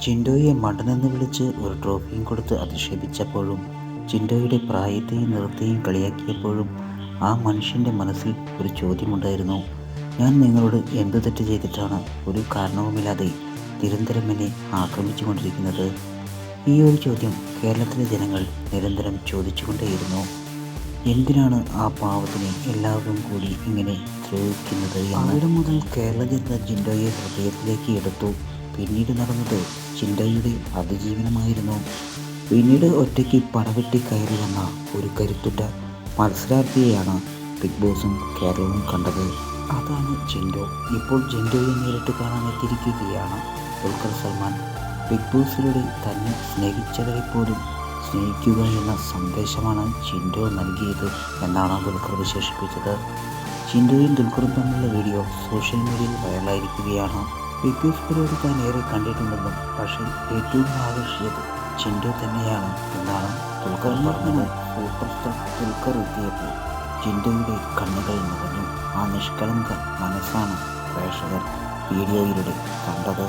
ചിൻഡോയെ മണ്ടനെന്ന് വിളിച്ച് ഒരു ട്രോഫിയും കൊടുത്ത് അധിക്ഷേപിച്ചപ്പോഴും ചിൻഡോയുടെ പ്രായത്തെയും നിറത്തെയും കളിയാക്കിയപ്പോഴും ആ മനുഷ്യൻ്റെ മനസ്സിൽ ഒരു ചോദ്യമുണ്ടായിരുന്നു. ഞാൻ നിങ്ങളോട് എന്ത് തെറ്റ് ചെയ്തിട്ടാണ് ഒരു കാരണവുമില്ലാതെ നിരന്തരം എന്നെ ആക്രമിച്ചു കൊണ്ടിരിക്കുന്നത്? ഈ ഒരു ചോദ്യം കേരളത്തിലെ ജനങ്ങൾ നിരന്തരം ചോദിച്ചുകൊണ്ടേയിരുന്നു. എന്തിനാണ് ആ പാവത്തിനെ എല്ലാവരും കൂടി ഇങ്ങനെ ദ്രോഹിക്കുന്നത് എന്ന്. അവിടെ മുതൽ കേരള ജനത ചിൻഡോയെ ഹൃദയത്തിലേക്ക് എടുത്തു. പിന്നീട് നടന്നത് ചിൻഡോയുടെ അതിജീവനമായിരുന്നു. പിന്നീട് ഒറ്റയ്ക്ക് പടവെട്ടി കയറി വന്ന ഒരു കരുത്തുറ്റ മത്സരാർത്ഥിയെയാണ് ബിഗ് ബോസും കേരളവും കണ്ടത്. അതാണ് ചിൻഡോ. ഇപ്പോൾ ചിൻഡോയെ നേരിട്ട് കാണാൻ എത്തിയിരിക്കുകയാണ് ദുൽഖർ സൽമാൻ. ബിഗ് ബോസിലൂടെ തന്നെ സ്നേഹിച്ചവരെ പോലും സ്നേഹിക്കുക എന്ന സന്ദേശമാണ് ചിൻഡോ നൽകിയത് എന്നാണ് ദുൽഖർ വിശേഷിപ്പിച്ചത്. ചിൻഡോയും ദുൽഖറും തമ്മിലുള്ള വീഡിയോ സോഷ്യൽ മീഡിയയിൽ വൈറലായിരിക്കുകയാണ്. ബിഗ് ബോസ് പരിപാടി താൻ ഏറെ കണ്ടിട്ടുണ്ടെന്നും പക്ഷേ ഏറ്റവും ആകർഷിച്ചത് ചിൻഡോ തന്നെയാണ് എന്നാണ് ദുൽഖർ പറഞ്ഞത്. സൂപ്പർ സ്റ്റാർ ദുൽഖർ എത്തിയപ്പോൾ ചിൻഡോയുടെ കണ്ണുകൾ നിറഞ്ഞു. ആ നിഷ്കളങ്ക മനസ്സാണ് പ്രേക്ഷകർ വീഡിയോയിലൂടെ കണ്ടത്.